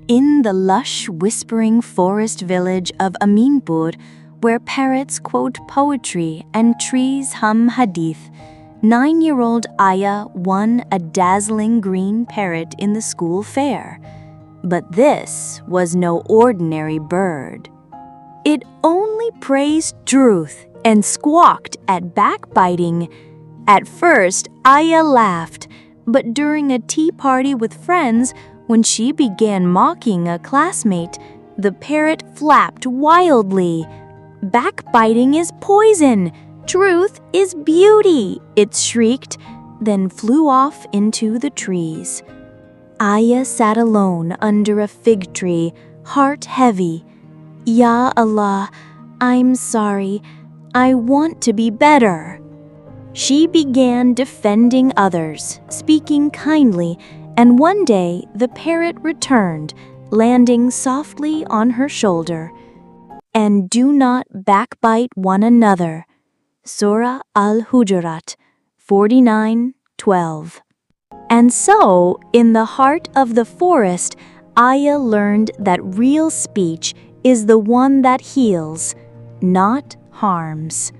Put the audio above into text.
In the lush, whispering forest village of Ameenpur, where parrots quote poetry and trees hum Hadith, 9-year-old Ayah won a dazzling green parrot in the school fair. But this was no ordinary bird. It only praised truth and squawked at backbiting. At first, Ayah laughed, but during a tea party with friends, when she began mocking a classmate, the parrot flapped wildly. "Backbiting is poison! Truth is beauty!" it shrieked, then flew off into the trees. Ayah sat alone under a fig tree, heart heavy. "Ya Allah, I'm sorry. I want to be better." She began defending others, speaking kindly, and one day the parrot returned, landing softly on her shoulder. "And do not backbite one another." Surah Al-Hujurat 49:12. And so, in the heart of the forest, Ayah learned that real speech is the one that heals, not harms.